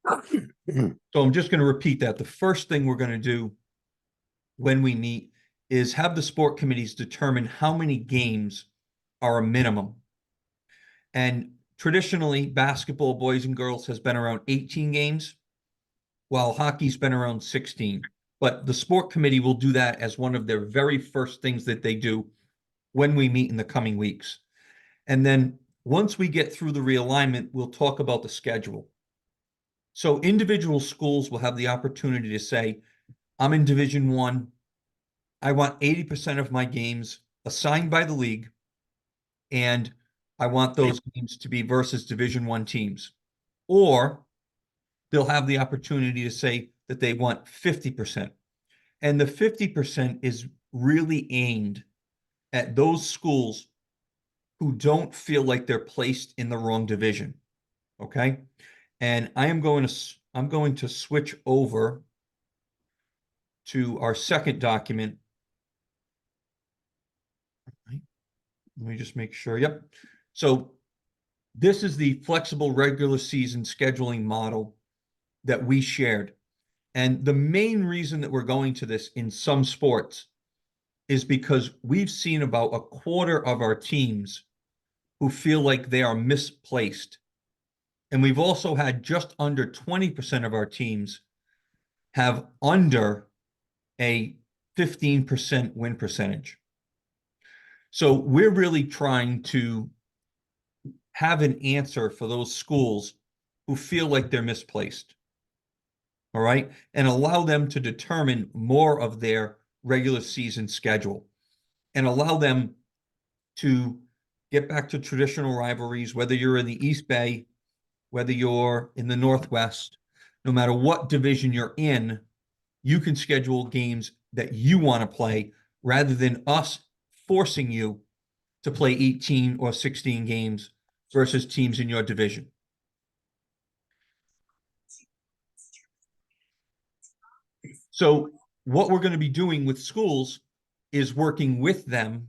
So I'm just going to repeat that. The first thing we're going to do when we meet is have the sport committees determine how many games are a minimum. And traditionally, basketball, boys and girls, has been around 18 games, while hockey's been around 16. But the sport committee will do that as one of their very first things that they do when we meet in the coming weeks. And then once we get through the realignment, we'll talk about the schedule. So individual schools will have the opportunity to say, I'm in Division One. I want 80% of my games assigned by the league, and I want those games to be versus Division One teams. Or they'll have the opportunity to say that they want 50%. And the 50% is really aimed at those schools who don't feel like they're placed in the wrong division. Okay. And I'm going to switch over to our second document. Let me just make sure. Yep. So this is the flexible regular season scheduling model that we shared. And the main reason that we're going to this in some sports is because we've seen about a quarter of our teams who feel like they are misplaced. And we've also had just under 20% of our teams have under a 15% win percentage. So we're really trying to have an answer for those schools who feel like they're misplaced. All right. And allow them to determine more of their regular season schedule and allow them to get back to traditional rivalries, whether you're in the East Bay, whether you're in the Northwest, no matter what division you're in, you can schedule games that you want to play rather than us forcing you to play 18 or 16 games versus teams in your division. So what we're going to be doing with schools is working with them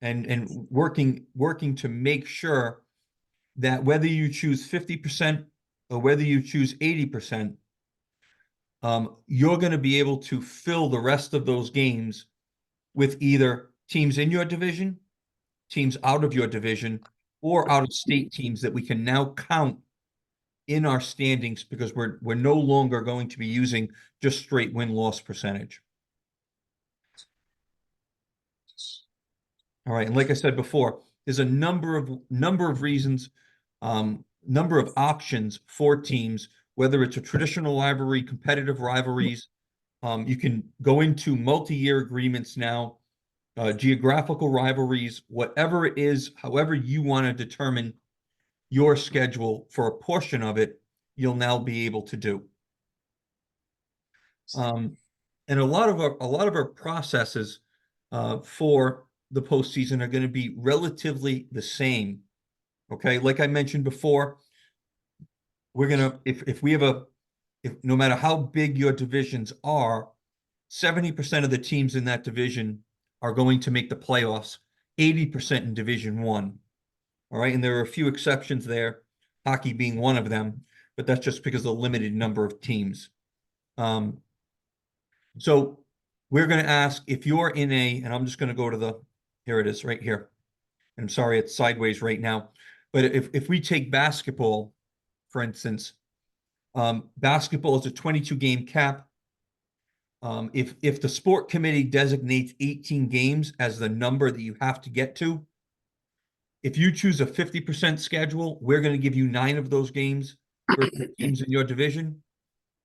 and working to make sure that whether you choose 50% or whether you choose 80%, you're going to be able to fill the rest of those games with either teams in your division, teams out of your division, or out of state teams that we can now count in our standings because we're no longer going to be using just straight win-loss percentage. All right, and like I said before, there's a number of reasons, number of options for teams, whether it's a traditional rivalry, competitive rivalries. You can go into multi-year agreements now, geographical rivalries, whatever it is, however you want to determine your schedule for a portion of it, you'll now be able to do. And a lot of our processes for the postseason are going to be relatively the same. Okay, like I mentioned before, we're gonna if we have if no matter how big your divisions are, 70% of the teams in that division are going to make the playoffs, 80% in Division One. All right, and there are a few exceptions there, hockey being one of them, but that's just because of the limited number of teams. So we're going to ask if you're in and I'm just going to go to here it is right here. And I'm sorry, it's sideways right now. But if we take basketball, for instance, basketball is a 22 game cap. If the sport committee designates 18 games as the number that you have to get to, if you choose a 50% schedule, we're going to give you 9 of those games for teams in your division.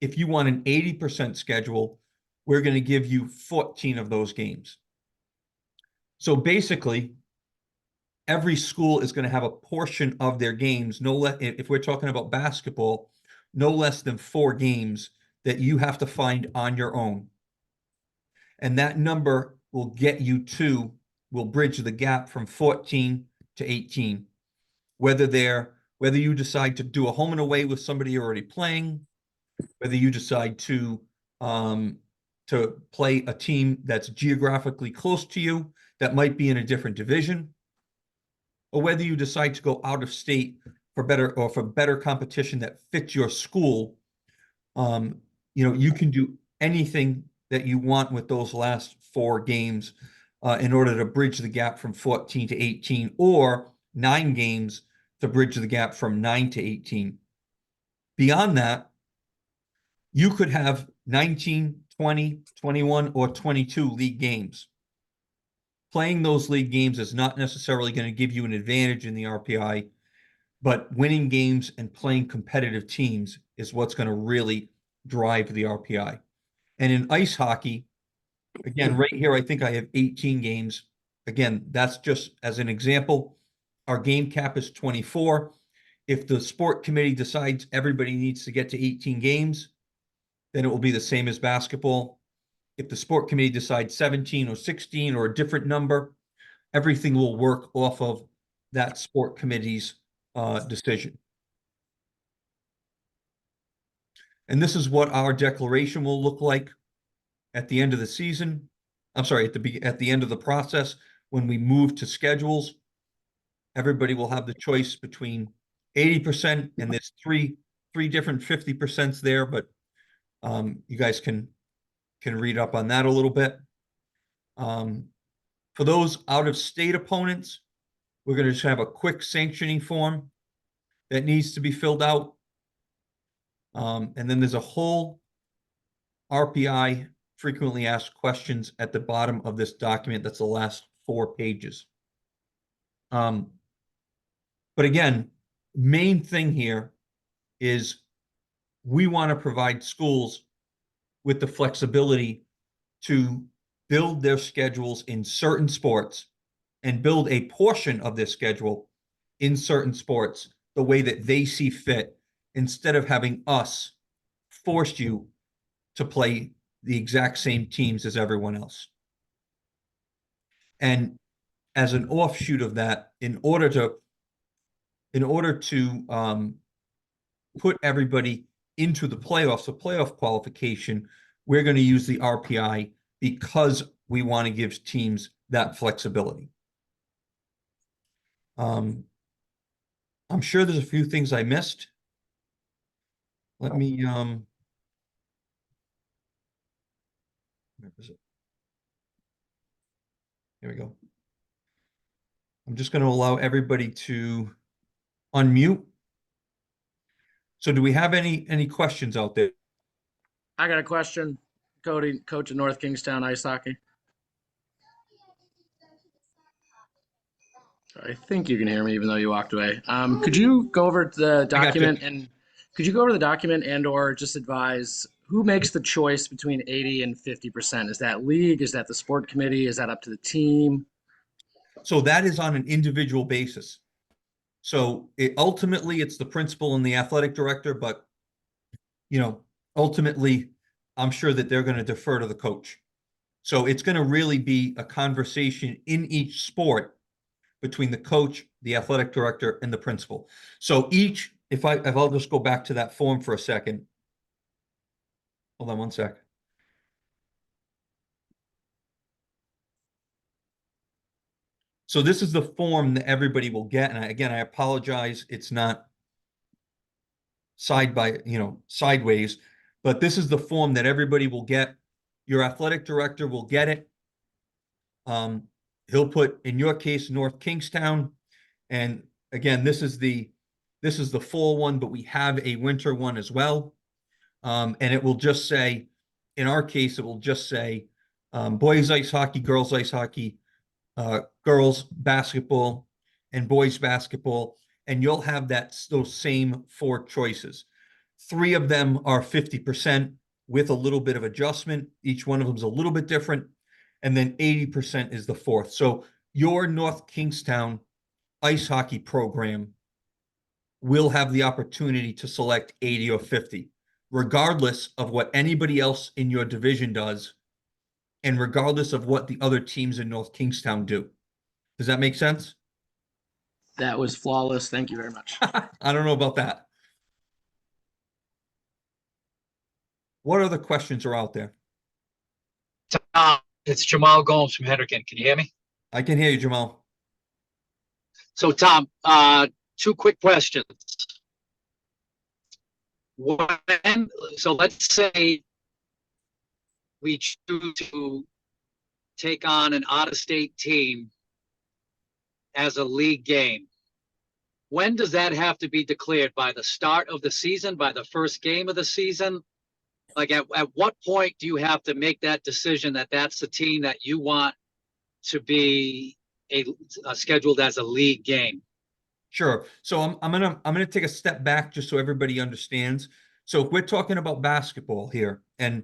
If you want an 80% schedule, we're going to give you 14 of those games. So basically, every school is going to have a portion of their games, no less, if we're talking about basketball, no less than 4 games that you have to find on your own. And that number will get you will bridge the gap from 14 to 18. Whether you decide to do a home and away with somebody you're already playing, whether you decide to play a team that's geographically close to you that might be in a different division, or whether you decide to go out of state for better competition that fits your school, You can do anything that you want with those last 4 games in order to bridge the gap from 14 to 18, or 9 games to bridge the gap from 9 to 18. Beyond that, you could have 19, 20, 21, or 22 league games. Playing those league games is not necessarily going to give you an advantage in the RPI, but winning games and playing competitive teams is what's going to really drive the RPI. And in ice hockey, again, right here, I think I have 18 games. Again, that's just as an example. Our game cap is 24. If the sport committee decides everybody needs to get to 18 games, then it will be the same as basketball. If the sport committee decides 17 or 16 or a different number, everything will work off of that sport committee's decision. And this is what our declaration will look like at the end of the season. I'm sorry, at the end of the process, when we move to schedules, everybody will have the choice between 80%, and there's three different 50% there, but you guys can read up on that a little bit. For those out-of-state opponents, we're going to just have a quick sanctioning form that needs to be filled out. And then there's a whole RPI frequently asked questions at the bottom of this document. That's the last 4 pages. But again, main thing here is we want to provide schools with the flexibility to build their schedules in certain sports and build a portion of their schedule in certain sports the way that they see fit, instead of having us force you to play the exact same teams as everyone else. And as an offshoot of that, in order to put everybody into the playoffs, the playoff qualification, we're going to use the RPI because we want to give teams that flexibility. I'm sure there's a few things I missed. Let me where is it? Here we go. I'm just going to allow everybody to unmute. So do we have any questions out there? I got a question. Cody, coach of North Kingstown Ice Hockey. I think you can hear me even though you walked away. Could you go over the document and or just advise who makes the choice between 80 and 50%? Is that league? Is that the sport committee? Is that up to the team? So that is on an individual basis. So ultimately it's the principal and the athletic director, but ultimately I'm sure that they're going to defer to the coach. So it's going to really be a conversation in each sport between the coach, the athletic director, and the principal. So if I'll just go back to that form for a second. Hold on one sec. So this is the form that everybody will get. And again, I apologize. It's not sideways, but this is the form that everybody will get. Your athletic director will get it. He'll put, in your case, North Kingstown. And again, this is the fall one, but we have a winter one as well. And it will just say, in our case, it will just say boys ice hockey, girls ice hockey, girls basketball, and boys basketball. And you'll have those same 4 choices. 3 of them are 50% with a little bit of adjustment. Each one of them is a little bit different. And then 80% is the 4th. So your North Kingstown ice hockey program will have the opportunity to select 80 or 50, regardless of what anybody else in your division does, and regardless of what the other teams in North Kingstown do. Does that make sense? That was flawless. Thank you very much. I don't know about that. What other questions are out there? Tom, it's Jamal Gomes from Hendricken. Can you hear me? I can hear you, Jamal. So, Tom, 2 quick questions. When So let's say we choose to take on an out-of-state team as a league game. When does that have to be declared? By the start of the season, by the first game of the season? Like at what point do you have to make that decision that that's the team that you want to be scheduled as a league game? Sure. So I'm gonna take a step back just so everybody understands. So if we're talking about basketball here, and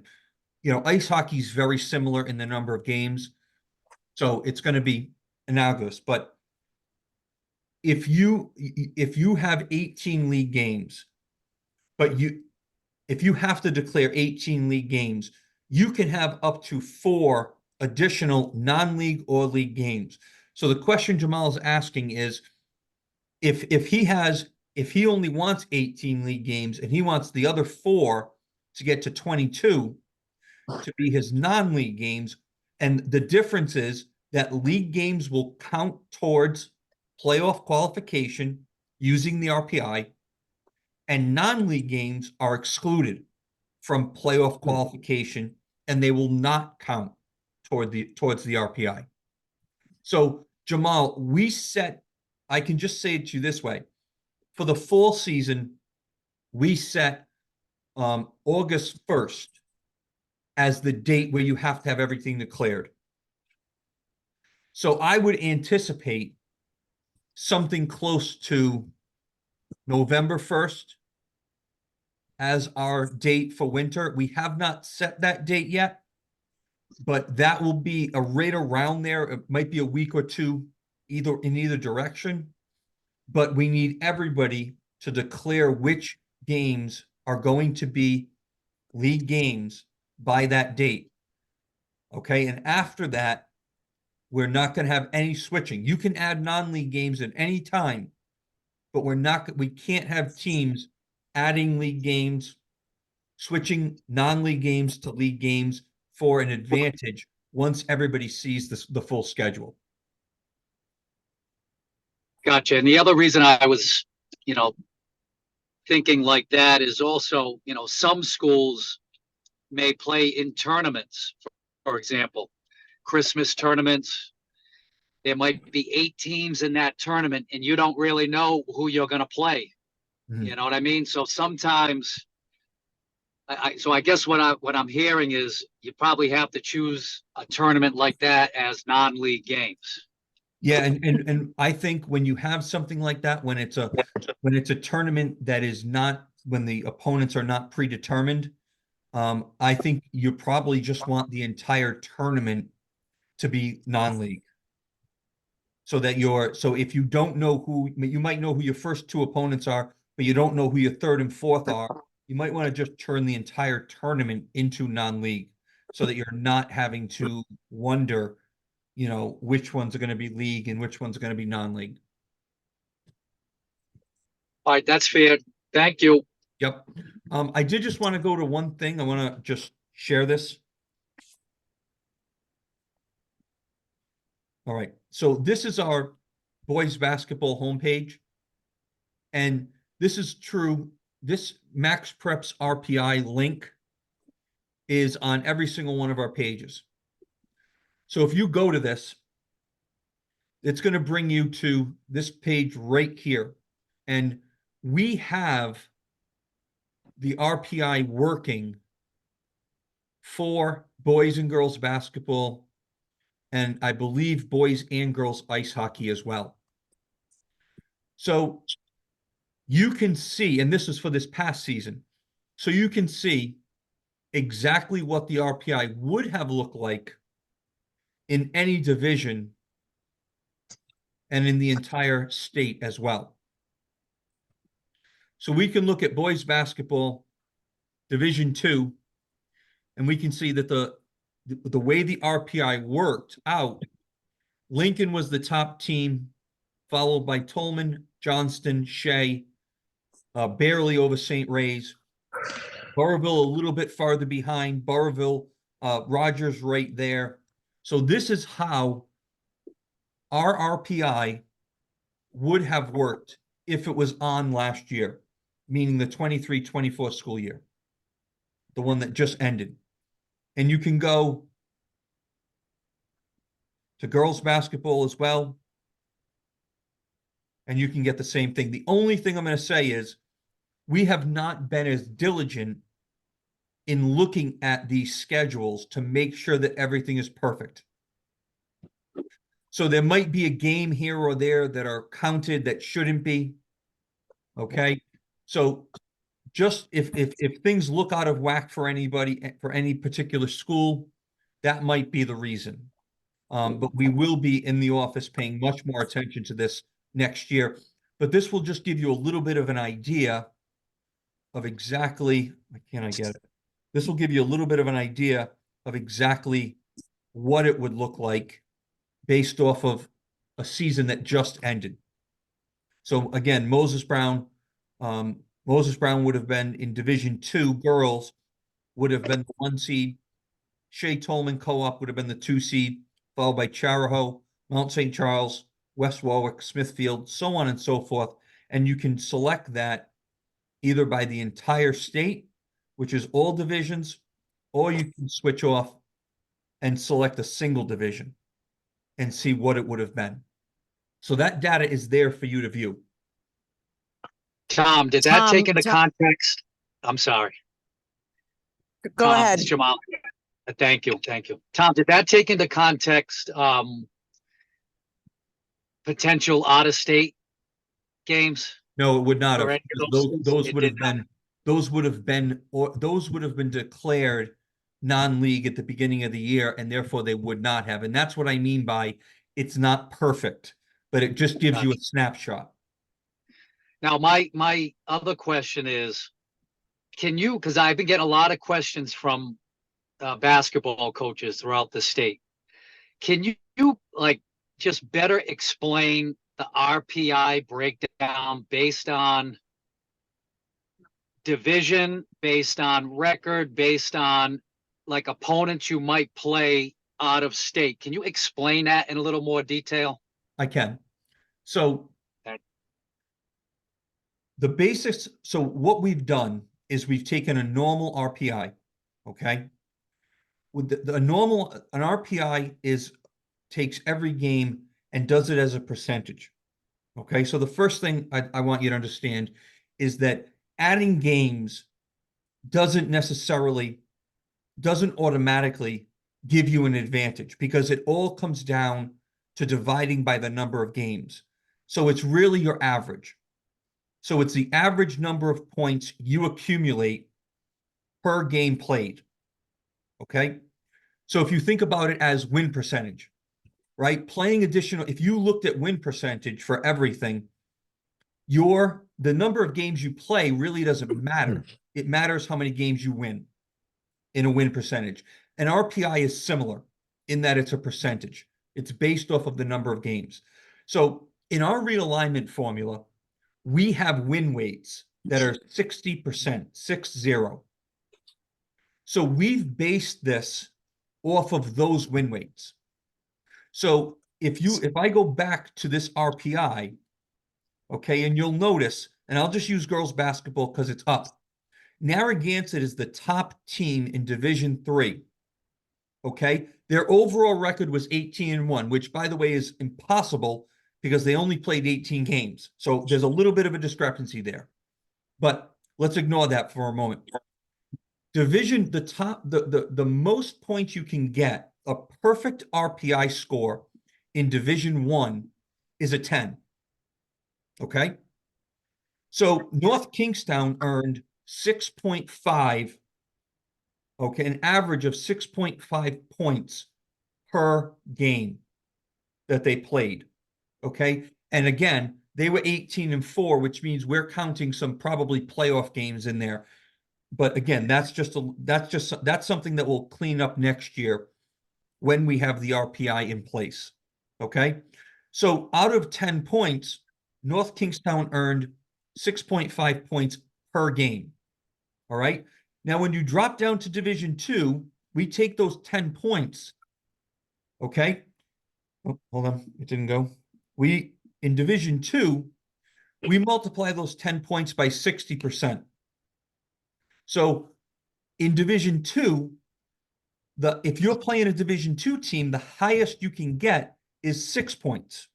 ice hockey is very similar in the number of games, so it's going to be analogous. But if you have 18 league games, but if you have to declare 18 league games, you can have up to 4 additional non-league or league games. So the question Jamal is asking is, if he only wants 18 league games and he wants the other 4 to get to 22 to be his non-league games, and the difference is that league games will count towards playoff qualification using the RPI, and non-league games are excluded from playoff qualification, and they will not count towards the RPI. So Jamal, I can just say it to you this way. For the fall season, we set August 1st as the date where you have to have everything declared. So I would anticipate something close to November 1st as our date for winter. We have not set that date yet, but that will be right around there. It might be a week or two in either direction, but we need everybody to declare which games are going to be league games by that date. Okay, and after that, we're not going to have any switching. You can add non-league games at any time, but we can't have teams adding league games, switching non-league games to league games for an advantage once everybody sees the full schedule. Gotcha. And the other reason I was, thinking like that is also, some schools may play in tournaments, for example, Christmas tournaments. There might be 8 teams in that tournament, and you don't really know who you're going to play. Mhm. You know what I mean? So sometimes, so I guess what I'm hearing is you probably have to choose a tournament like that as non-league games. Yeah, and I think when you have something like that, when it's a tournament that is not, when the opponents are not predetermined, I think you probably just want the entire tournament to be non-league. So if you don't know you might know who your first 2 opponents are, but you don't know who your third and fourth are, you might want to just turn the entire tournament into non-league so that you're not having to wonder, which ones are going to be league and which ones are going to be non-league. All right, that's fair. Thank you. Yep. I did just want to go to one thing. I want to just share this. All right. So this is our boys basketball homepage. And this is true. This Max Preps RPI link is on every single one of our pages. So if you go to this, it's going to bring you to this page right here. And we have the RPI working for boys and girls basketball, and I believe boys and girls ice hockey as well. So you can see, and this is for this past season, so you can see exactly what the RPI would have looked like in any division and in the entire state as well. So we can look at boys basketball Division II, and we can see that the way the RPI worked out, Lincoln was the top team, followed by Tolman, Johnston, Shea, barely over St. Ray's. Burrville a little bit farther behind. Burrville, Rogers right there. So this is how our RPI would have worked if it was on last year, meaning the 23-24 school year. the one that just ended. And you can go to girls basketball as well. And you can get the same thing. The only thing I'm going to say is we have not been as diligent in looking at these schedules to make sure that everything is perfect. So there might be a game here or there that are counted that shouldn't be. Okay. So just if things look out of whack for anybody, for any particular school, that might be the reason. But we will be in the office paying much more attention to this next year. But this will just give you a little bit of an idea of exactly, why can't I get it? This will give you a little bit of an idea of exactly what it would look like based off of a season that just ended. So again, Moses Brown would have been in Division II. Girls would have been the 1 seed. Shea Tolman Co-op would have been the 2 seed, followed by Charahoe, Mount St. Charles, West Warwick, Smithfield, so on and so forth. And you can select that either by the entire state, which is all divisions, or you can switch off and select a single division and see what it would have been. So that data is there for you to view. Tom, did that take into context? I'm sorry. Go Tom, ahead. it's Jamal. Thank you. Tom, did that take into context potential out-of-state games? No, it would not Or have. any of those schools? Those It would did have not. been, those would have been declared non-league at the beginning of the year, and therefore they would not have. And that's what I mean by it's not perfect, but it just gives you a snapshot. Now, my other question is, can you, because I've been getting a lot of questions from basketball coaches throughout the state. Can you like just better explain the RPI breakdown based on division, based on record, based on like opponents you might play out of state? Can you explain that in a little more detail? I can. So Okay. the basics, so what we've done is we've taken a normal RPI, okay? With an RPI takes every game and does it as a percentage. Okay, so the first thing I want you to understand is that adding games doesn't automatically give you an advantage because it all comes down to dividing by the number of games. So it's really your average. So it's the average number of points you accumulate per game played. Okay, so if you think about it as win percentage, right? Playing additional, if you looked at win percentage for everything, the number of games you play really doesn't matter. It matters how many games you win in a win percentage. And RPI is similar in that it's a percentage. It's based off of the number of games. So in our realignment formula, we have win weights that are 60%, 60. So we've based this off of those win weights. So if I go back to this RPI, okay, and you'll notice, and I'll just use girls basketball because it's up. Narragansett is the top team in Division III. Okay, their overall record was 18-1, which by the way is impossible because they only played 18 games. So there's a little bit of a discrepancy there. But let's ignore that for a moment. Division, the most points you can get, a perfect RPI score in Division I is a 10. Okay. So North Kingstown earned 6.5, okay, an average of 6.5 points per game that they played. Okay. And again, they were 18-4, which means we're counting some probably playoff games in there. But again, that's something that we'll clean up next year when we have the RPI in place. Okay. So out of 10 points, North Kingstown earned 6.5 points per game. All right. Now, when you drop down to Division II, we take those 10 points. Okay. Oh, hold on. It didn't go. In Division II, we multiply those 10 points by 60%. So In Division Two, if you're playing a Division Two team, the highest you can get is 6 points.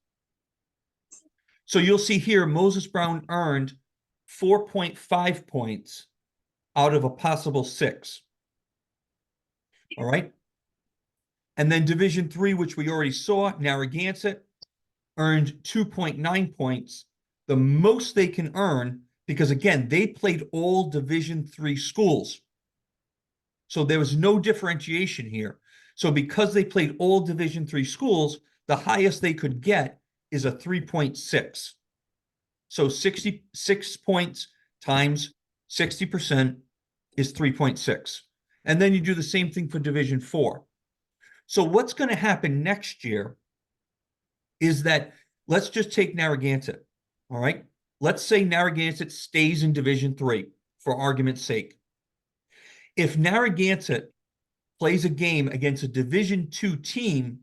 So you'll see here, Moses Brown earned 4.5 points out of a possible 6. All right. And then Division Three, which we already saw, Narragansett earned 2.9 points, the most they can earn, because again, they played all Division Three schools. So there was no differentiation here. So because they played all Division Three schools, the highest they could get is a 3.6. So 66 points times 60% is 3.6. And then you do the same thing for Division Four. So what's going to happen next year is that, let's just take Narragansett, all right? Let's say Narragansett stays in Division Three, for argument's sake. If Narragansett plays a game against a Division Two team,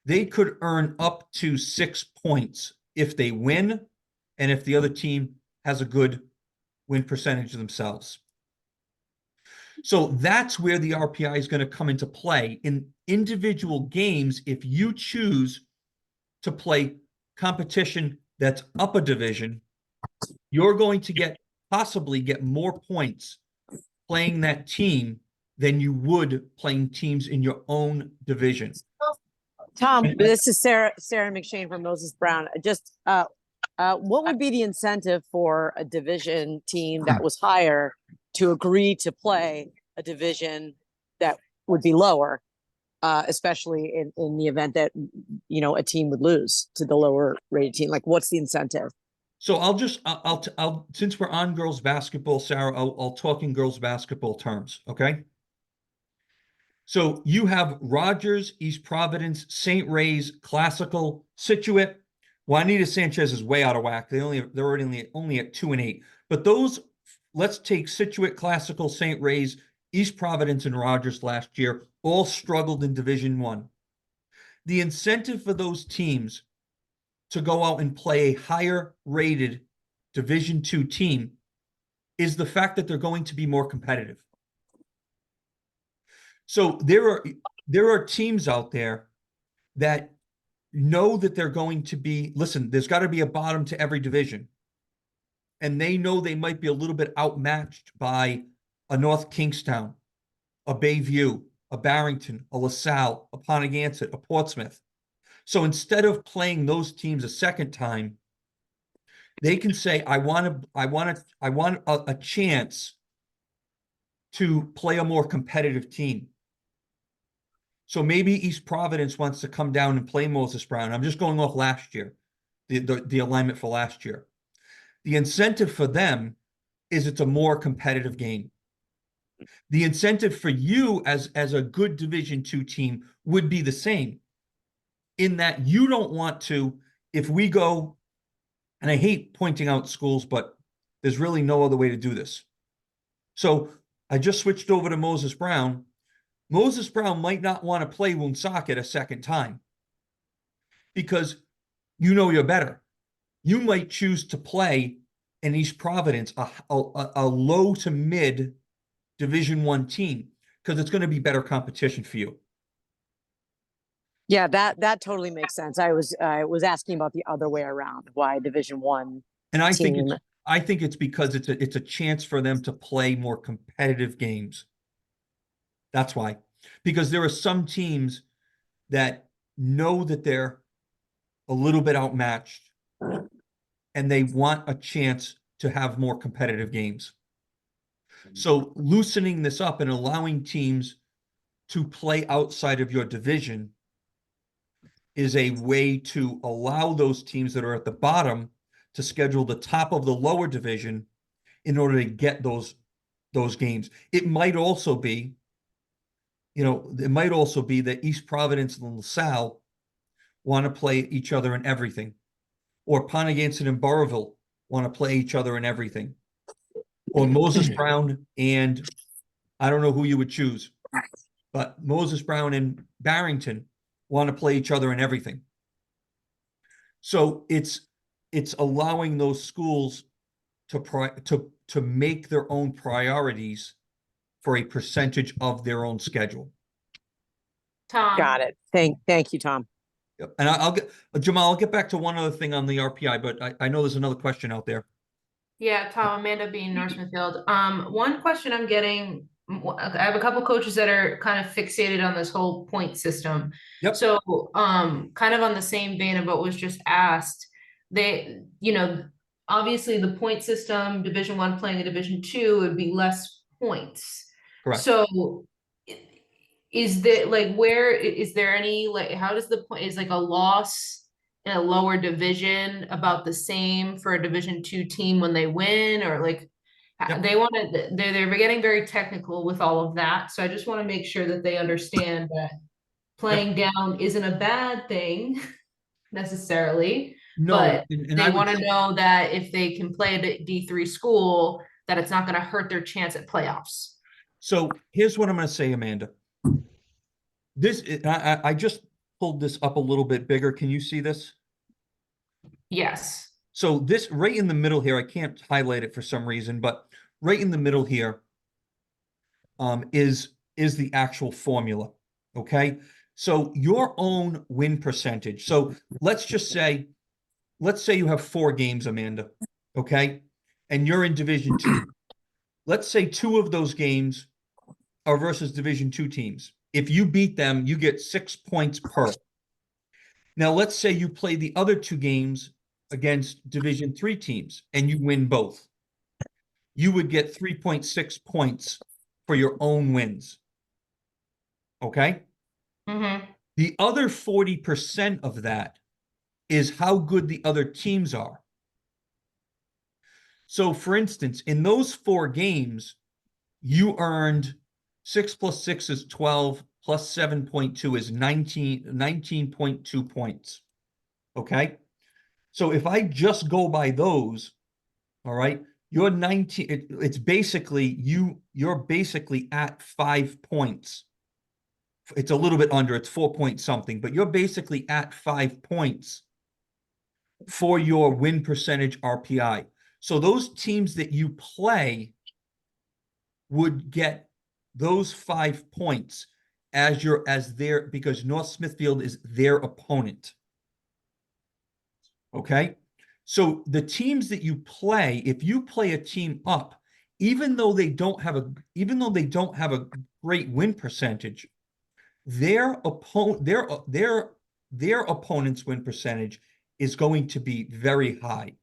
they could earn up to 6 points if they win and if the other team has a good win percentage themselves. So that's where the RPI is going to come into play. In individual games, if you choose to play competition that's up a division, you're going to possibly get more points playing that team than you would playing teams in your own division. Tom, this is Sarah McShane from Moses Brown. What would be the incentive for a division team that was higher to agree to play a division that would be lower, especially in the event that, a team would lose to the lower rated team? Like, what's the incentive? So I'll since we're on girls basketball, Sarah, I'll talk in girls basketball terms, okay? So you have Rogers, East Providence, St. Ray's, Classical, Situate. Juanita Sanchez is way out of whack. They're only at 2-8. But those, let's take Situate, Classical, St. Ray's, East Providence, and Rogers last year, all struggled in Division One. The incentive for those teams to go out and play a higher rated Division Two team is the fact that they're going to be more competitive. So there are teams out there that know that they're going to be, listen, there's got to be a bottom to every division. And they know they might be a little bit outmatched by a North Kingstown, a Bayview, a Barrington, a LaSalle, a Pontiac, a Portsmouth. So instead of playing those teams a second time, they can say, I want a chance to play a more competitive team. So maybe East Providence wants to come down and play Moses Brown. I'm just going off last year, the alignment for last year. The incentive for them is it's a more competitive game. The incentive for you as a good Division Two team would be the same, in that you don't want to, if we go, and I hate pointing out schools, but there's really no other way to do this. So I just switched over to Moses Brown. Moses Brown might not want to play Woonsocket a second time because you're better. You might choose to play in East Providence, a low to mid Division One team, because it's going to be better competition for you. Yeah, that totally makes sense. I was asking about the other way around, why Division One. And I think it's because it's a chance for them to play more competitive games. That's why. Because there are some teams that know that they're a little bit outmatched and they want a chance to have more competitive games. So loosening this up and allowing teams to play outside of your division is a way to allow those teams that are at the bottom to schedule the top of the lower division in order to get those games. It might also be, that East Providence and LaSalle want to play each other in everything. Or Pontiac and Burrillville want to play each other in everything. Or Moses Brown and, I don't know who you would choose, but Moses Brown and Barrington want to play each other in everything. So it's allowing those schools to make their own priorities for a percentage of their own schedule. Tom. Got it. Thank you, Tom. Yep. And I'll get Jamal, I'll get back to one other thing on the RPI, but I know there's another question out there. Yeah, Tom, Amanda Bean, North Smithfield. One question I'm getting, I have a couple coaches that are kind of fixated on this whole point system. Yep. So, kind of on the same vein of what was just asked, obviously the point system, Division I playing a Division II would be less points. Correct. So is there any, like, how does the point, is like a loss in a lower division about the same for a Division II team when they win, or like Yep. they're getting very technical with all of that. So I just want to make sure that they understand that playing down isn't a bad thing necessarily, No, but and they I would want to say- know that if they can play at a D3 school, that it's not going to hurt their chance at playoffs. So here's what I'm going to say, Amanda. I just pulled this up a little bit bigger. Can you see this? Yes. So this right in the middle here, I can't highlight it for some reason, but right in the middle here is the actual formula. Okay. So your own win percentage. So let's say you have 4 games, Amanda. Okay. And you're in Division II. Let's say 2 of those games are versus Division II teams. If you beat them, you get 6 points per. Now, let's say you play the other 2 games against Division III teams and you win both. You would get 3.6 points for your own wins. Okay? Mm-hmm. The other 40% of that is how good the other teams are. So, for instance, in those 4 games, you earned 6 plus 6 is 12, plus 7.2 is 19.2 points. Okay? So if I just go by those, all right, you're 19, it's basically you're basically at 5 points. It's a little bit under, it's 4 point something, but you're basically at 5 points for your win percentage RPI. So those teams that you play would get those 5 points because North Smithfield is their opponent. Okay. So the teams that you play, if you play a team up, even though they don't have a great win percentage, their opponent's win percentage is going to be very high.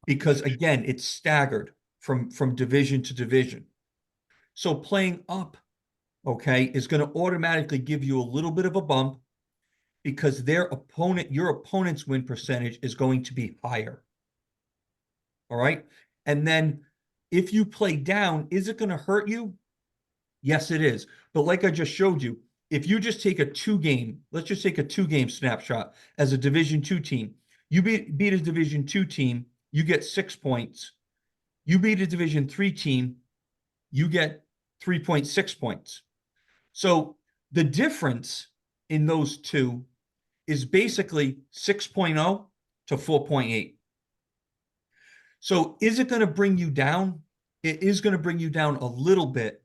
Because again, it's staggered from division to division. So playing up, okay, is going to automatically give you a little bit of a bump because your opponent's win percentage is going to be higher. All right. And then if you play down, is it going to hurt you? Yes, it is. But like I just showed you, if you just take let's just take a 2-game snapshot as a Division II team, you beat a Division II team, you get 6 points. You beat a Division III team, you get 3.6 points. So the difference in those two is basically 6.0 to 4.8. So is it going to bring you down? It is going to bring you down a little bit,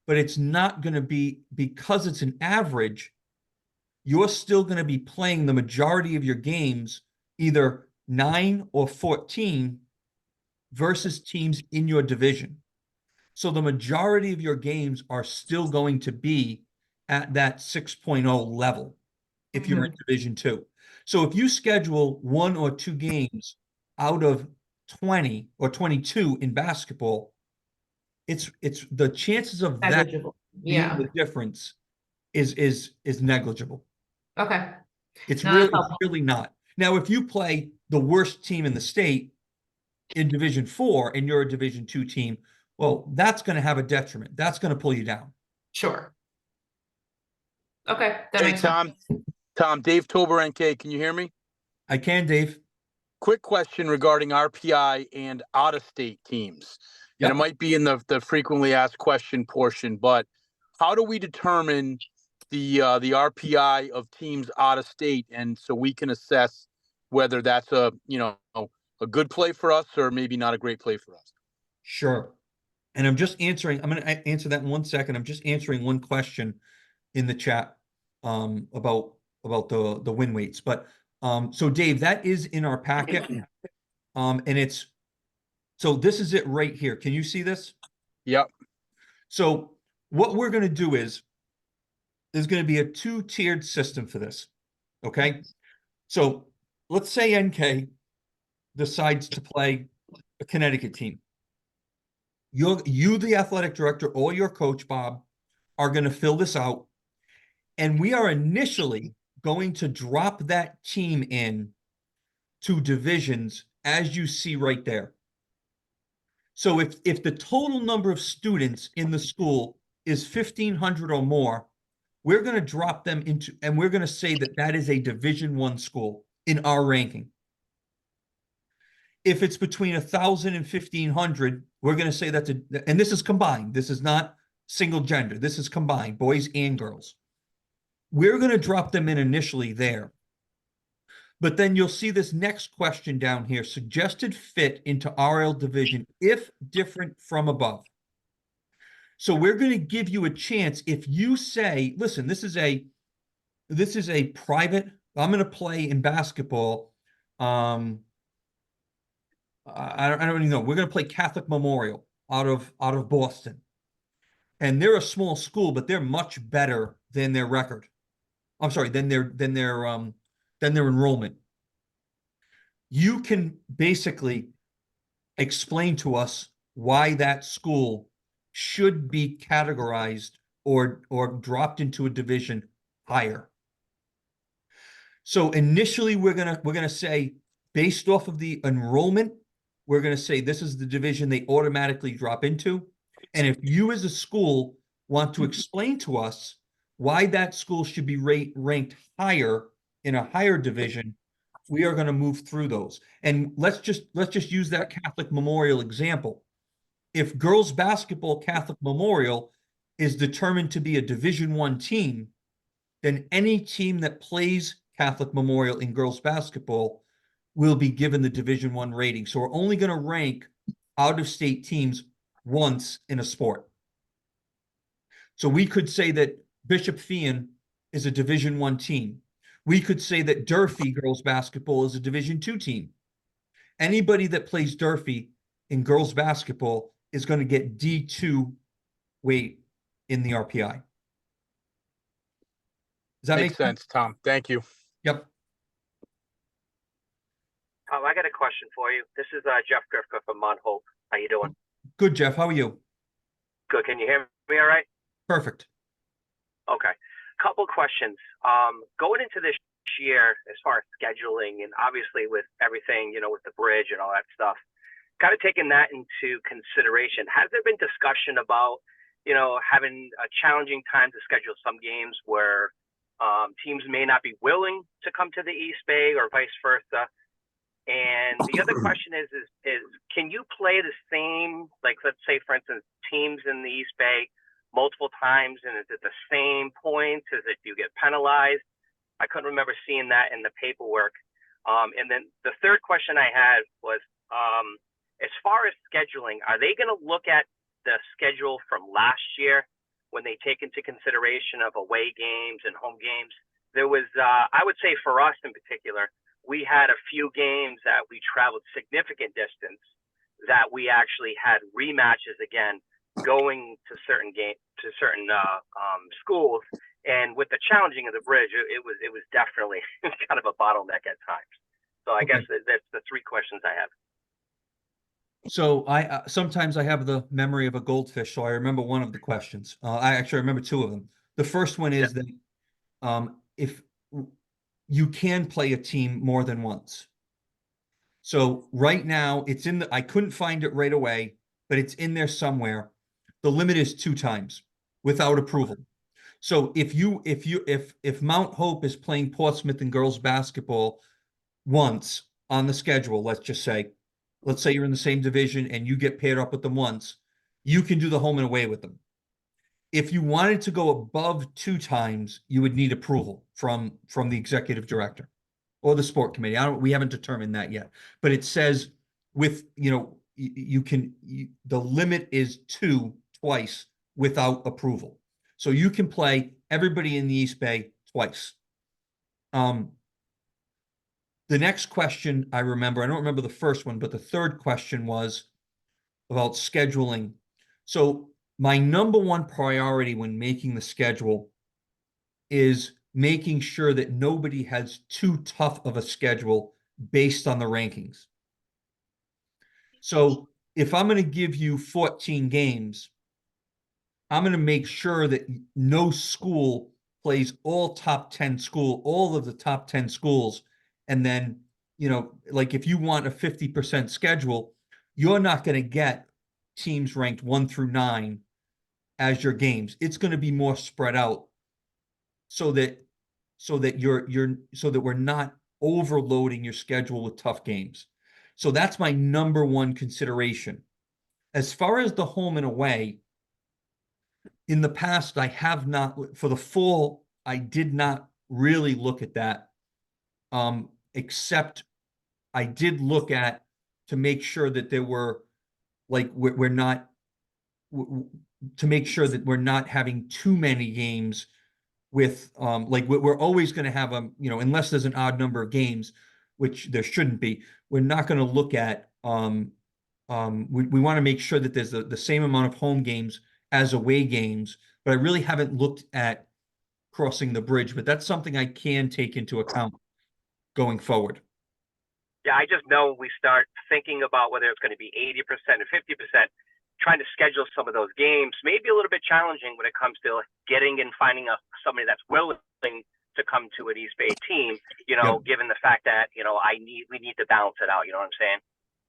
but it's not going to be, because it's an average, you're still going to be playing the majority of your games either 9 or 14 versus teams in your division. So the majority of your games are still going to be at that 6.0 level if you're in Division II. So if you schedule 1 or 2 games out of 20 or 22 in basketball, it's the chances of that being the difference is negligible. Okay. It's No, really not. Now, if you play the worst team in the state in Division IV and you're a Division II team, well, that's going to have a detriment. That's going to pull you down. Sure. Okay. That Hey, makes sense. Tom, Dave Tober, NK, can you hear me? I can, Dave. Quick question regarding RPI and out-of-state teams. Yep. And it might be in the frequently asked question portion, but how do we determine the RPI of teams out of state, and so we can assess whether that's a good play for us or maybe not a great play for us? Sure. And I'm just answering, I'm going to answer that in 1 second. I'm just answering one question in the chat about the win weights. But so Dave, that is in our packet. And it's, so this is it right here. Can you see this? Yep. So what we're going to do is, there's going to be a 2-tiered system for this. Okay. So let's say NK decides to play a Connecticut team. You, the athletic director, or your coach, Bob, are going to fill this out. And we are initially going to drop that team in to divisions, as you see right there. So if the total number of students in the school is 1,500 or more, we're going to drop them into, and we're going to say that that is a Division I school in our ranking. If it's between 1,000 and 1,500, we're going to say that's and this is combined. This is not single gender. This is combined, boys and girls. We're going to drop them in initially there. But then you'll see this next question down here, suggested fit into RIIL division if different from above. So we're going to give you a chance if you say, listen, this is a private, I'm going to play in basketball. I don't even know. We're going to play Catholic Memorial out of Boston. And they're a small school, but they're much better than their record. I'm sorry, than their enrollment. You can basically explain to us why that school should be categorized or dropped into a division higher. So initially we're gonna say, based off of the enrollment, we're gonna say this is the division they automatically drop into. And if you as a school want to explain to us why that school should be ranked higher in a higher division, we are going to move through those. And let's just use that Catholic Memorial example. If girls basketball Catholic Memorial is determined to be a Division I team, then any team that plays Catholic Memorial in girls basketball will be given the Division I rating. So we're only going to rank out-of-state teams once in a sport. So we could say that Bishop Feehan is a Division I team. We could say that Durfee girls basketball is a Division II team. Anybody that plays Durfee in girls basketball is going to get D2 weight in the RPI. Does that Makes sense, Tom. Thank you. Yep. I got a question for you. This is Jeff Grifka from Mount Hope. How you doing? Good, Jeff. How are you? Good. Can you hear me all right? Perfect. Okay. Couple questions. Going into this year, as far as scheduling, and obviously with everything, with the bridge and all that stuff, kind of taking that into consideration, has there been discussion about, having a challenging time to schedule some games where teams may not be willing to come to the East Bay or vice versa? And the other question is can you play the same, like, let's say, for instance, teams in the East Bay multiple times, and is it the same points? Is it, do you get penalized? I couldn't remember seeing that in the paperwork. And then the third question I had was, as far as scheduling, are they going to look at the schedule from last year when they take into consideration of away games and home games? There was, I would say for us in particular, we had a few games that we traveled significant distance that we actually had rematches again, going to certain schools. And with the challenging of the bridge, it was definitely kind of a bottleneck at times. So I guess that's the three questions I have. So I sometimes I have the memory of a goldfish, so I remember one of the questions. I actually remember two of them. The first one is that if you can play a team more than once. So right now it's in I couldn't find it right away, but it's in there somewhere. The limit is 2 times without approval. So if Mount Hope is playing Portsmouth in girls basketball once on the schedule, let's say you're in the same division and you get paired up with them once, you can do the home and away with them. If you wanted to go above 2 times, you would need approval from the executive director or the sport committee. We haven't determined that yet, but it says with, the limit is 2 twice without approval. So you can play everybody in the East Bay twice. The next question I remember, I don't remember the first one, but the third question was about scheduling. So my number one priority when making the schedule is making sure that nobody has too tough of a schedule based on the rankings. So if I'm going to give you 14 games, I'm going to make sure that no school plays all of the top 10 schools. And then, like if you want a 50% schedule, you're not going to get teams ranked 1 through 9 as your games. It's going to be more spread out so that we're not overloading your schedule with tough games. So that's my number one consideration. As far as the home and away, in the past, I have not, for the fall, I did not really look at that, except I did look at to make sure that there were, like, we're not, to make sure that we're not having too many games with, like, we're always going to have, unless there's an odd number of games, which there shouldn't be, we're not going to look at, we want to make sure that there's the same amount of home games as away games, but I really haven't looked at crossing the bridge, but that's something I can take into account going forward. Yeah, I just know we start thinking about whether it's going to be 80% or 50%, trying to schedule some of those games may be a little bit challenging when it comes to getting and finding somebody that's willing to come to an East Bay team, Yep. Given the fact that, we need to balance it out. You know what I'm saying?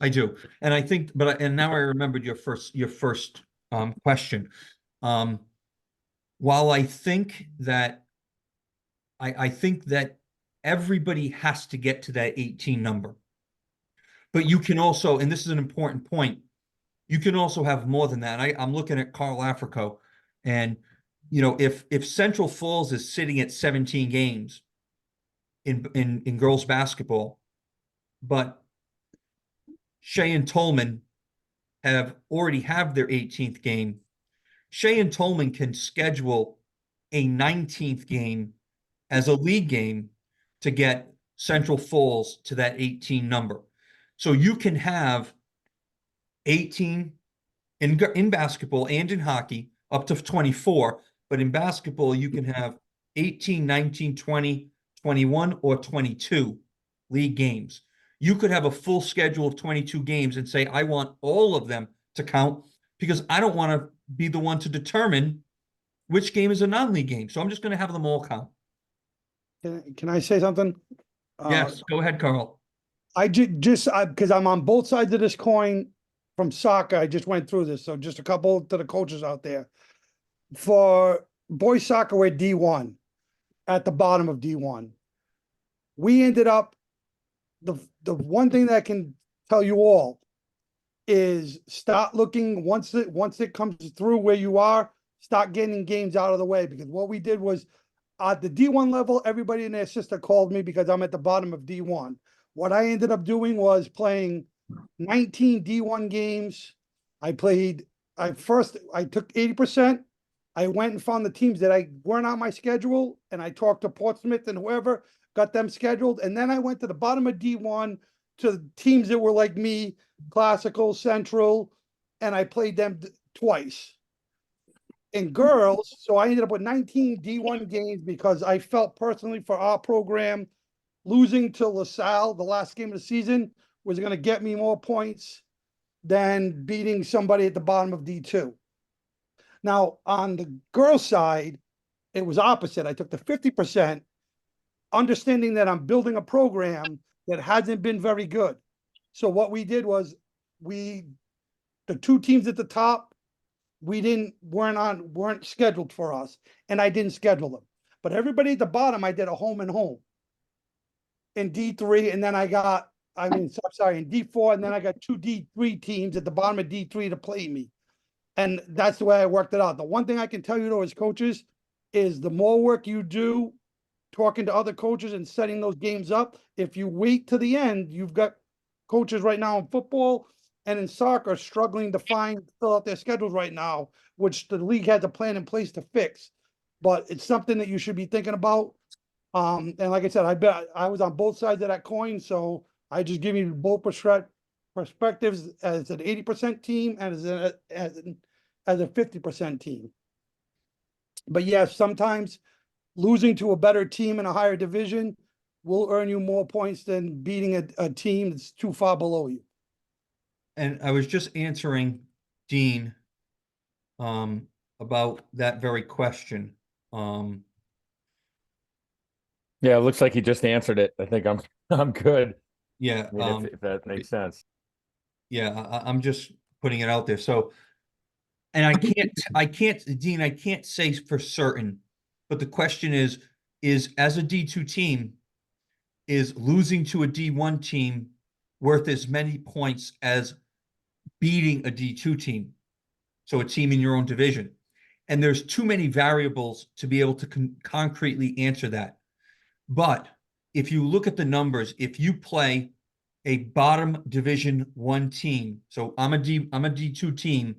I do. And I think, and now I remembered your first question. While I think that everybody has to get to that 18 number, but you can also, and this is an important point, you can also have more than that. I'm looking at Carl Africo, and if Central Falls is sitting at 17 games in girls basketball, but Shea and Tolman already have their 18th game, Shea and Tolman can schedule a 19th game as a league game to get Central Falls to that 18 number. So you can have 18 in basketball and in hockey up to 24, but in basketball you can have 18, 19, 20, 21, or 22 league games. You could have a full schedule of 22 games and say, I want all of them to count because I don't want to be the one to determine which game is a non-league game. So I'm just going to have them all count. Can I say something? Yes, go ahead, Carl. I just because I'm on both sides of this coin from soccer. I just went through this. So just a couple to the coaches out there. For boys soccer, we're D1 at the bottom of D1. We ended up, the one thing that I can tell you all is start looking once it comes through where you are, start getting games out of the way, because what we did was at the D1 level, everybody and their sister called me because I'm at the bottom of D1. What I ended up doing was playing 19 D1 games. I took 80%. I went and found the teams that weren't on my schedule, and I talked to Portsmouth and whoever, got them scheduled. And then I went to the bottom of D1 to teams that were like me, Classical, Central, and I played them twice. In girls, so I ended up with 19 D1 games because I felt personally for our program, losing to LaSalle the last game of the season was going to get me more points than beating somebody at the bottom of D2. Now, on the girls' side, it was opposite. I took the 50%, understanding that I'm building a program that hasn't been very good. So what we did was the two teams at the top, weren't scheduled for us, and I didn't schedule them. But everybody at the bottom, I did a home and home in D3, and then in D4, and then I got two D3 teams at the bottom of D3 to play me. And that's the way I worked it out. The one thing I can tell you though as coaches is the more work you do talking to other coaches and setting those games up, if you wait to the end, you've got coaches right now in football and in soccer struggling to fill out their schedules right now, which the league has a plan in place to fix. But it's something that you should be thinking about. And like I said, I was on both sides of that coin, so I just give you both perspectives as an 80% team and as a 50% team. But yes, sometimes losing to a better team in a higher division will earn you more points than beating a team that's too far below you. And I was just answering Dean about that very question. Yeah, it looks like he just answered it. I think I'm good. Yeah, I mean, if that makes sense. yeah, I'm just putting it out there. So, and Dean, I can't say for certain, but the question is as a D2 team, is losing to a D1 team worth as many points as beating a D2 team? So a team in your own division. And there's too many variables to be able to concretely answer that. But if you look at the numbers, if you play a bottom division 1 team, so I'm a D2 team,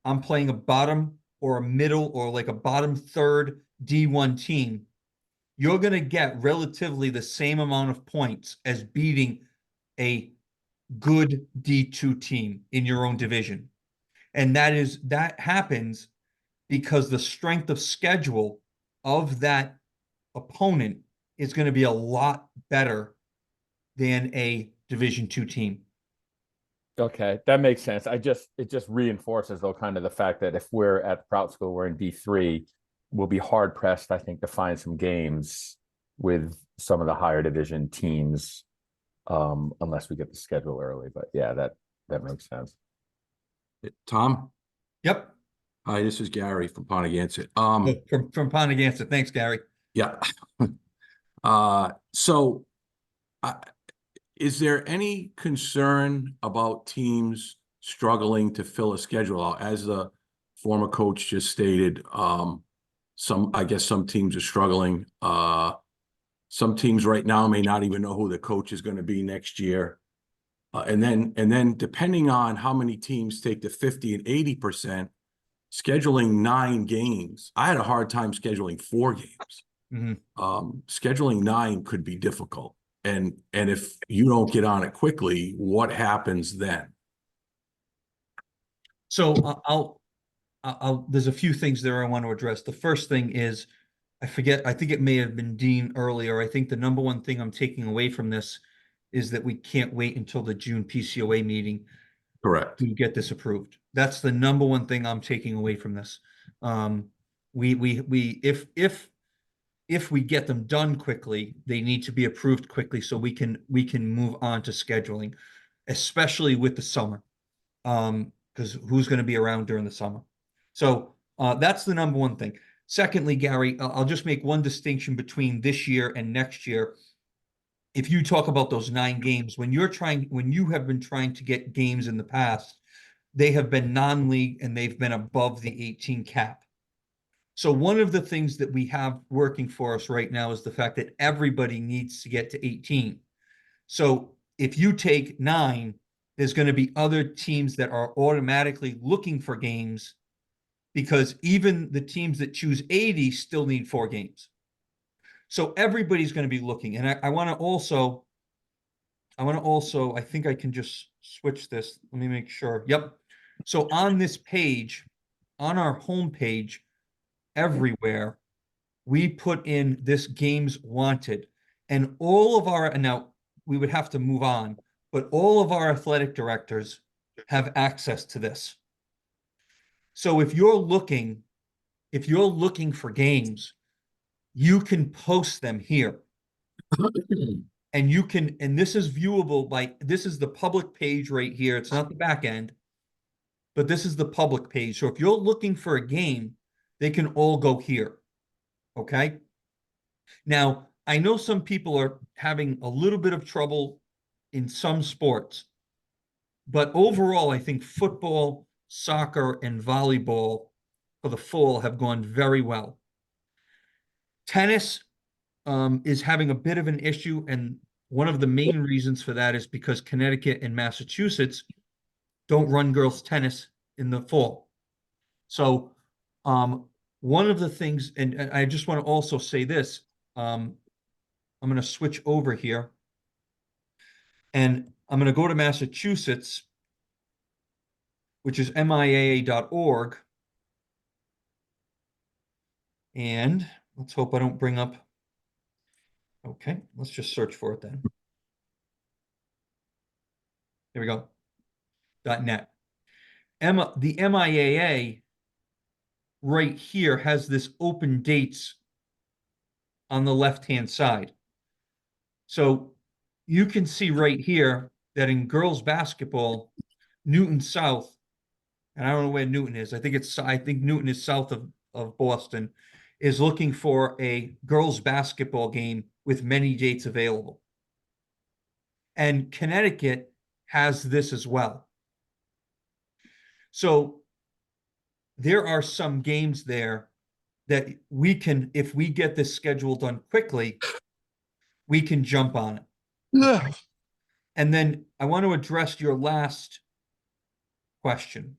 I'm playing a bottom or a middle or like a bottom third D1 team, you're going to get relatively the same amount of points as beating a good D2 team in your own division. And that happens because the strength of schedule of that opponent is going to be a lot better than a Division 2 team. Okay, that makes sense. It just reinforces though kind of the fact that if we're at Prout School, we're in D3, we'll be hard pressed, I think, to find some games with some of the higher division teams, unless we get the schedule early. But yeah, that makes sense. Tom? Yep. Hi, this is Gary from Pontiac. From Pontiac. Thanks, Gary. Yeah. Is there any concern about teams struggling to fill a schedule out? As the former coach just stated, I guess some teams are struggling. Some teams right now may not even know who the coach is going to be next year. And then depending on how many teams take the 50 and 80%, scheduling 9 games. I had a hard time scheduling 4 games. Mm-hmm. Scheduling 9 could be difficult. And if you don't get on it quickly, what happens then? So there's a few things there I want to address. The first thing is, I think it may have been Dean earlier. I think the number one thing I'm taking away from this is that we can't wait until the June PCOA meeting. Correct. To get this approved. That's the number one thing I'm taking away from this. If we get them done quickly, they need to be approved quickly so we can move on to scheduling, especially with the summer. Because who's going to be around during the summer? So that's the number one thing. Secondly, Gary, I'll just make one distinction between this year and next year. If you talk about those 9 games, when you have been trying to get games in the past, they have been non-league and they've been above the 18 cap. So one of the things that we have working for us right now is the fact that everybody needs to get to 18. So if you take 9, there's going to be other teams that are automatically looking for games, because even the teams that choose 80 still need 4 games. So everybody's going to be looking. And I want to also, I think I can just switch this. Let me make sure. Yep. So on this page, on our home page, everywhere, we put in this games wanted. And all of our, and now we would have to move on, but all of our athletic directors have access to this. So if you're looking for games, you can post them here. And you can, and this is viewable this is the public page right here. It's not the back end, but this is the public page. So if you're looking for a game, they can all go here. Okay. Now, I know some people are having a little bit of trouble in some sports, but overall, I think football, soccer, and volleyball for the fall have gone very well. Tennis is having a bit of an issue, and one of the main reasons for that is because Connecticut and Massachusetts don't run girls tennis in the fall. So one of the things, and I just want to also say this, I'm going to switch over here and I'm going to go to Massachusetts, which is MIAA.org. And let's hope I don't bring up. Okay, let's just search for it then. Here we go. .net. The MIAA right here has this open dates on the left-hand side. So you can see right here that in girls basketball, Newton South, and I don't know where Newton is. I think Newton is south of Boston, is looking for a girls basketball game with many dates available. And Connecticut has this as well. So there are some games there that we can, if we get this schedule done quickly, we can jump on it. Yeah. And then I want to address your last question.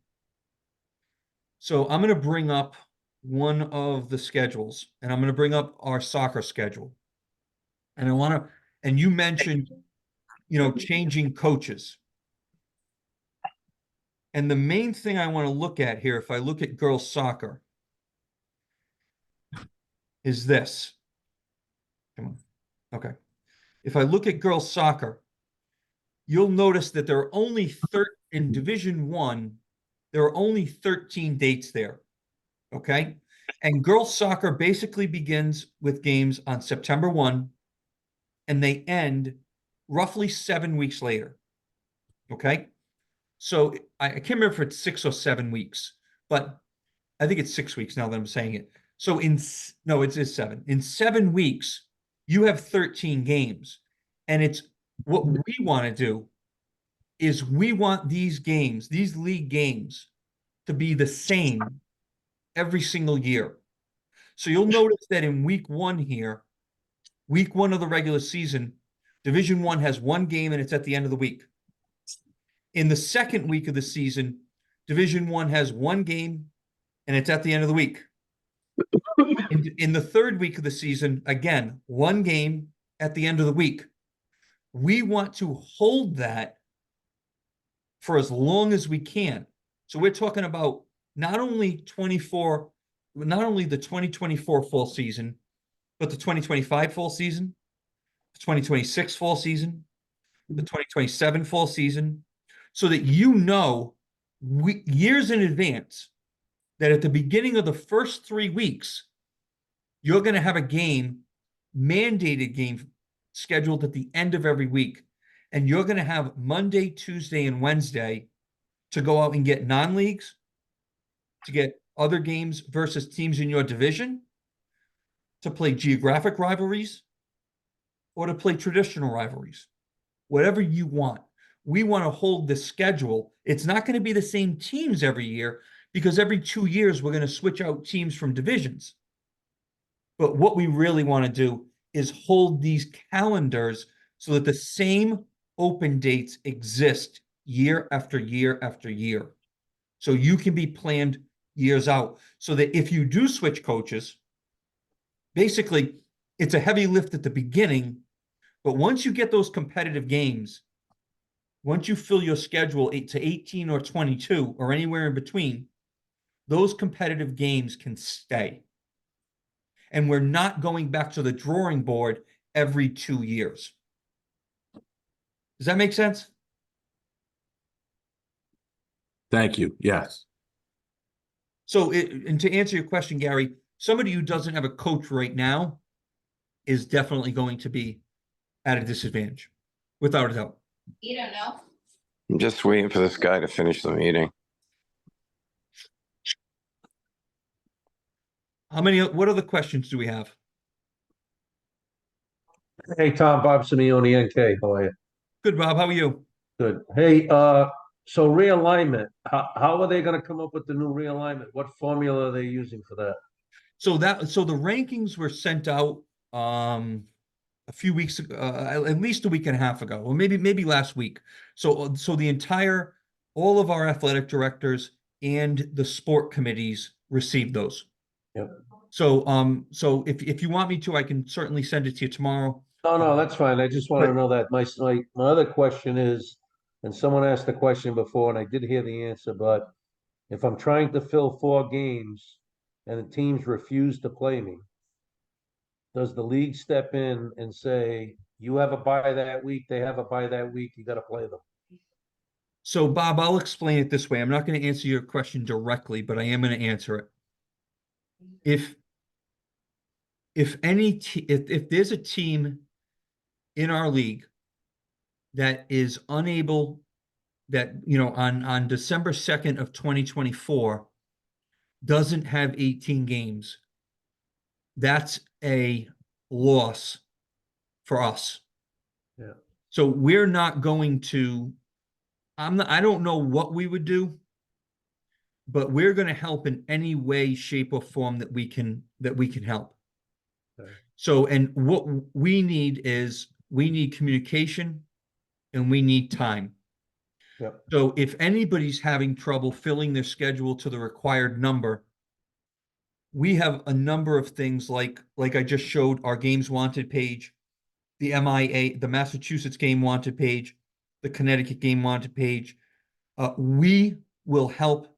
So I'm going to bring up one of the schedules, and I'm going to bring up our soccer schedule. And I want to, and you mentioned, changing coaches. And the main thing I want to look at here, if I look at girls soccer, is this. Come on. Okay. If I look at girls soccer, you'll notice that there are only in Division I, there are only 13 dates there. Okay. And girls soccer basically begins with games on September 1 and they end roughly 7 weeks later. Okay. So I can't remember if it's 6 or 7 weeks, but I think it's 6 weeks now that I'm saying it. So no, it's 7. In 7 weeks, you have 13 games. And it's what we want to do is we want these games, these league games, to be the same every single year. So you'll notice that in week 1 here, week 1 of the regular season, Division I has 1 game and it's at the end of the week. In the second week of the season, Division I has 1 game and it's at the end of the week. In the third week of the season, again, 1 game at the end of the week. We want to hold that for as long as we can. So we're talking about not only the 2024 fall season, but the 2025 fall season, the 2026 fall season, the 2027 fall season, so that years in advance that at the beginning of the first 3 weeks, you're going to have a mandated game scheduled at the end of every week. And you're going to have Monday, Tuesday, and Wednesday to go out and get non-leagues, to get other games versus teams in your division, to play geographic rivalries, or to play traditional rivalries. Whatever you want. We want to hold the schedule. It's not going to be the same teams every year because every 2 years we're going to switch out teams from divisions. But what we really want to do is hold these calendars so that the same open dates exist year after year after year. So you can be planned years out so that if you do switch coaches, basically it's a heavy lift at the beginning, but once you get those competitive games, once you fill your schedule to 18 or 22 or anywhere in between, those competitive games can stay. And we're not going back to the drawing board every 2 years. Does that make sense? Thank you. Yes. So, and to answer your question, Gary, somebody who doesn't have a coach right now is definitely going to be at a disadvantage, without a doubt. You don't know. I'm just waiting for this guy to finish the meeting. What other questions do we have? Hey, Tom, Bob Simeone, NK, how are you? Good, Bob. How are you? Good. Hey, so realignment, how are they gonna come up with the new realignment? What formula are they using for that? So the rankings were sent out a few weeks ago, at least a week and a half ago, or maybe last week. So the entire all of our athletic directors and the sport committees received those. Yep. So if you want me to, I can certainly send it to you tomorrow. No, that's fine. I just want to But- know that. My other question is, and someone asked the question before, and I did hear the answer, but if I'm trying to fill 4 games and the teams refuse to play me, does the league step in and say, you have a bye that week, they have a bye that week, you got to play them? So Bob, I'll explain it this way. I'm not going to answer your question directly, but I am going to answer it. If there's a team in our league that is unable, that, on December 2nd of 2024 doesn't have 18 games, that's a loss for us. Yeah. So we're not going to, I don't know what we would do, but we're going to help in any way, shape, or form that we can help. Okay. So, and what we need communication and we need time. Yep. So if anybody's having trouble filling their schedule to the required number, we have a number of things like I just showed, our games wanted page, the MIA, the Massachusetts game wanted page, the Connecticut game wanted page. We will help,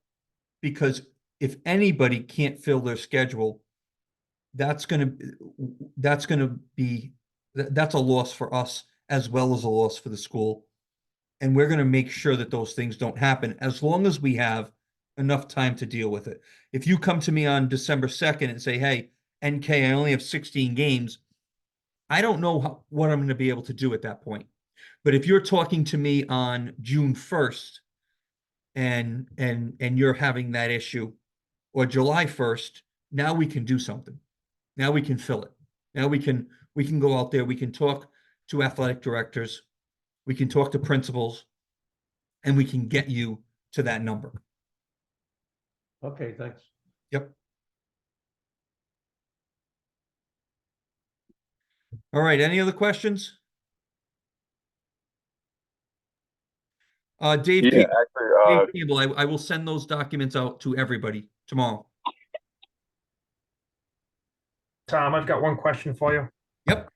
because if anybody can't fill their schedule, that's a loss for us as well as a loss for the school. And we're going to make sure that those things don't happen as long as we have enough time to deal with it. If you come to me on December 2nd and say, hey, NK, I only have 16 games, I don't know what I'm going to be able to do at that point. But if you're talking to me on June 1st and you're having that issue, or July 1st, now we can do something. Now we can fill it. Now we can go out there, we can talk to athletic directors, we can talk to principals, and we can get you to that number. Okay, thanks. Yep. All right, any other questions? Dave Yeah, Campbell, actually, Dave Campbell, I will send those documents out to everybody tomorrow. Tom, I've got one question for you. Yep.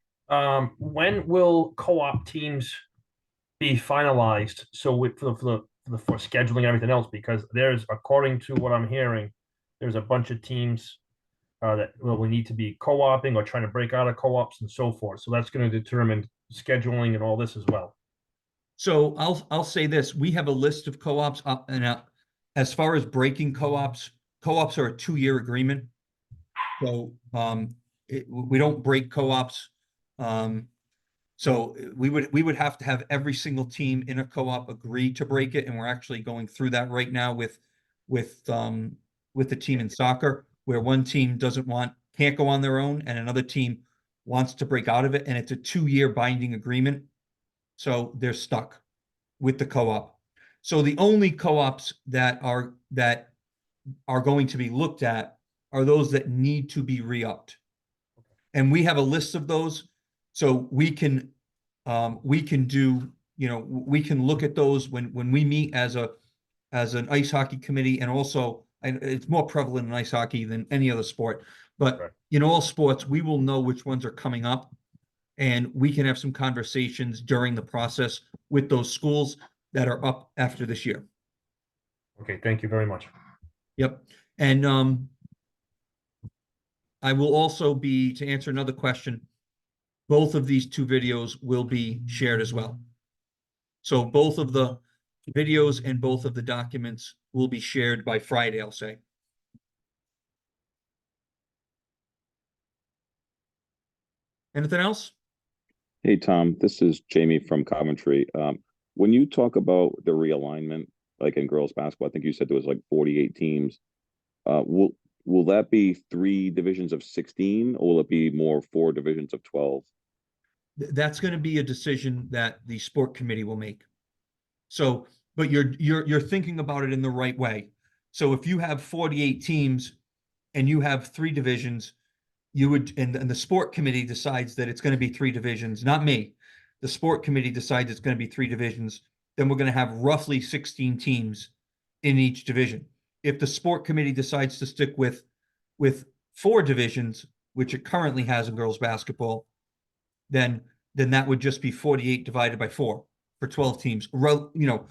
When will co-op teams be finalized? So for scheduling and everything else, because there's, according to what I'm hearing, there's a bunch of teams that will need to be co-oping or trying to break out of co-ops and so forth. So that's going to determine scheduling and all this as well. So I'll say this: we have a list of co-ops up and out. As far as breaking co-ops are a 2-year agreement. So we don't break co-ops. So we would have to have every single team in a co-op agree to break it, and we're actually going through that right now with the team in soccer, where one team can't go on their own, and another team wants to break out of it, and it's a 2-year binding agreement. So they're stuck with the co-op. So the only co-ops that are going to be looked at are those that need to be re-upped. And we have a list of those, so we can do, we can look at those when we meet as an ice hockey committee, and also, and it's more prevalent in ice hockey than any other sport, but Right. in all sports, we will know which ones are coming up, and we can have some conversations during the process with those schools that are up after this year. Okay, thank you very much. Yep. And I will also to answer another question, both of these 2 videos will be shared as well. So both of the videos and both of the documents will be shared by Friday, I'll say. Anything else? hey, Tom, this is Jamie from Coventry. When you talk about the realignment, like in girls basketball, I think you said there was like 48 teams. Will that be 3 divisions of 16, or will it be more 4 divisions of 12? That's going to be a decision that the sport committee will make. So, but you're thinking about it in the right way. So if you have 48 teams and you have 3 divisions, you would, and the sport committee decides that it's going to be 3 divisions, not me. The sport committee decides it's going to be 3 divisions. then we're going to have roughly 16 teams in each division. If the sport committee decides to stick with 4 divisions, which it currently has in girls basketball, then that would just be 48 divided by 4 for 12 teams. You know,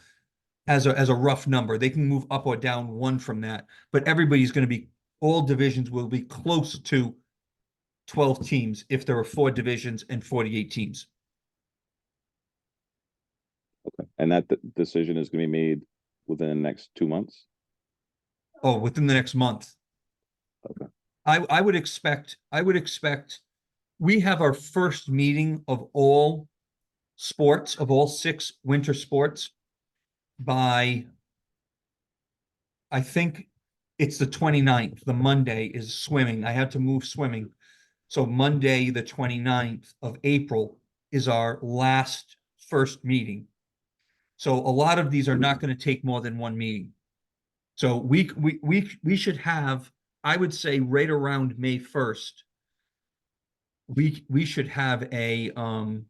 as a rough number. They can move up or down 1 from that, but everybody's going to be, all divisions will be close to 12 teams if there are 4 divisions and 48 teams. Okay. And that decision is going to be made within the next 2 months? Oh, within the next month. Okay. I would expect we have our first meeting of all sports, of all 6 winter sports, by, I think it's the 29th. The Monday is swimming. I had to move swimming. So Monday, the 29th of April is our last first meeting. So a lot of these are not going to take more than 1 meeting. So we should have, I would say, right around May 1st, we should have an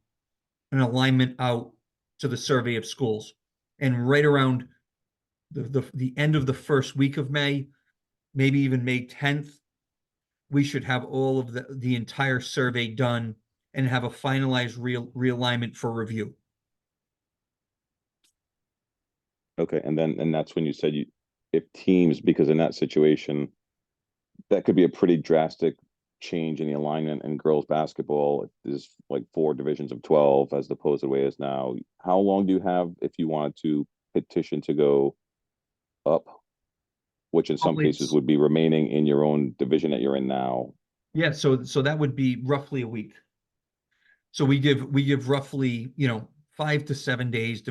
alignment out to the survey of schools. And right around the end of the first week of May, maybe even May 10th, we should have all of the entire survey done and have a finalized realignment for review. Okay. And that's when you said if teams, because in that situation, that could be a pretty drastic change in the alignment in girls basketball. If there's like 4 divisions of 12 as opposed to the way it is now. How long do you have if you wanted to petition to go up, which in some cases would be remaining in your own division that you're in now? Yeah, so that would be roughly a week. So we give roughly, 5 to 7 days,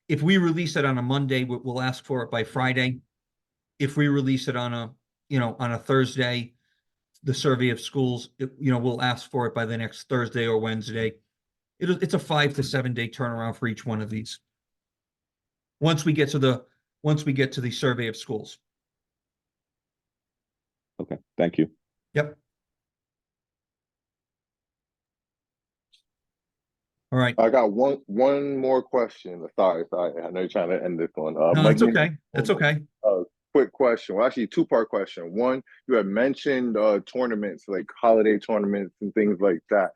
if we release it on a Monday, we'll ask for it by Friday. If we release it on a Thursday, the survey of schools, we'll ask for it by the next Thursday or Wednesday. It's a 5 to 7 day turnaround for each one of these. Once we get to the survey of schools. Okay, thank you. Yep. All right. I got one more question. Sorry. I know you're trying to end this one. No, that's okay. That's okay. Quick question. Well, actually, 2-part question. One, you had mentioned tournaments, like holiday tournaments and things like that.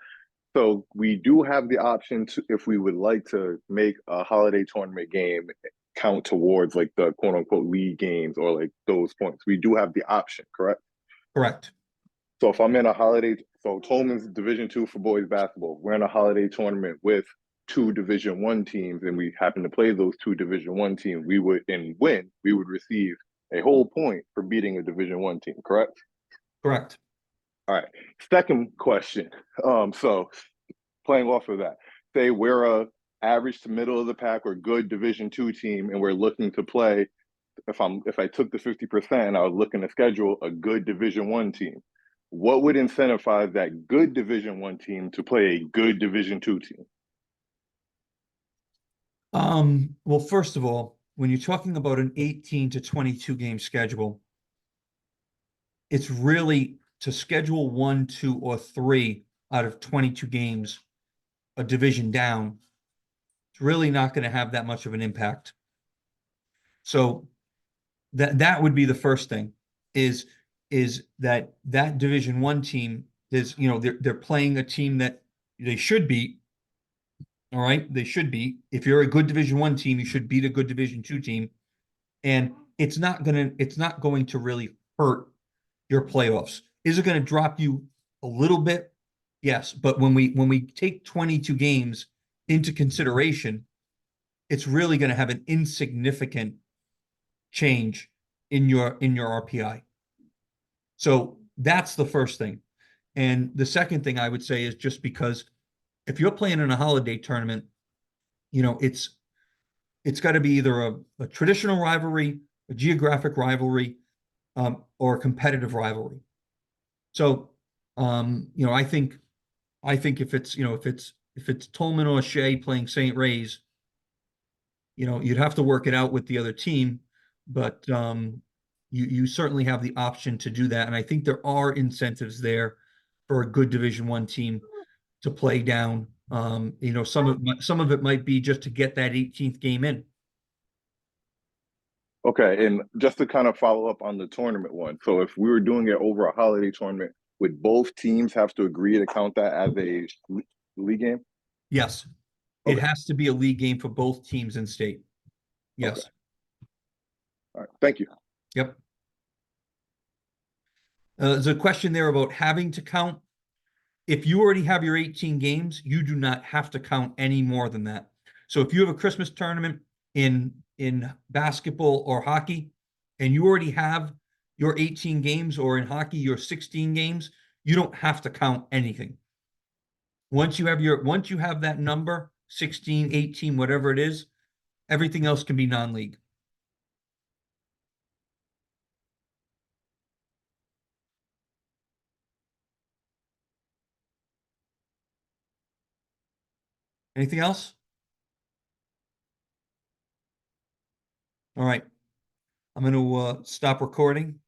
So we do have the option to, if we would like to make a holiday tournament game count towards like the quote unquote league games or like those points. We do have the option, correct? Correct. So if I'm in a holiday, so Tolman's Division II for boys basketball, we're in a holiday tournament with 2 Division I teams, and we happen to play those 2 Division I teams, we would receive a whole point for beating a Division I team, correct? Correct. All right. Second question. So playing off of that, say we're a average to middle of the pack or good Division II team, and we're looking to play. If I took the 50% and I was looking to schedule a good Division I team, what would incentivize that good Division I team to play a good Division II team? Well, first of all, when you're talking about an 18 to 22 game schedule, it's really to schedule 1, 2, or 3 out of 22 games, a division down. It's really not going to have that much of an impact. So that would be the first thing is that Division I team is, they're playing a team that they should beat. All right, they should beat. If you're a good Division I team, you should beat a good Division II team, and it's not going to really hurt your playoffs. Is it going to drop you a little bit? Yes, but when we take 22 games into consideration, it's really going to have an insignificant change in your RPI. So that's the first thing. And the second thing I would say is just because if you're playing in a holiday tournament, it's got to be either a traditional rivalry, a geographic rivalry, or a competitive rivalry. So, I think if it's Tolman or Shea playing St. Ray's, you'd have to work it out with the other team, but you certainly have the option to do that. And I think there are incentives there for a good Division I team to play down. You know, some of it might be just to get that 18th game in. Okay, and just to kind of follow up on the tournament one. So if we were doing it over a holiday tournament, would both teams have to agree to count that as a league game? Yes. It Okay. has to be a league game for both teams in state. Yes. Okay. All right. Thank you. Yep. There's a question there about having to count. If you already have your 18 games, you do not have to count any more than that. So if you have a Christmas tournament in basketball or hockey, and you already have your 18 games, or in hockey, your 16 games, you don't have to count anything. Once you have that number, 16, 18, whatever it is, everything else can be non-league. Anything else? All right. I'm going to stop recording.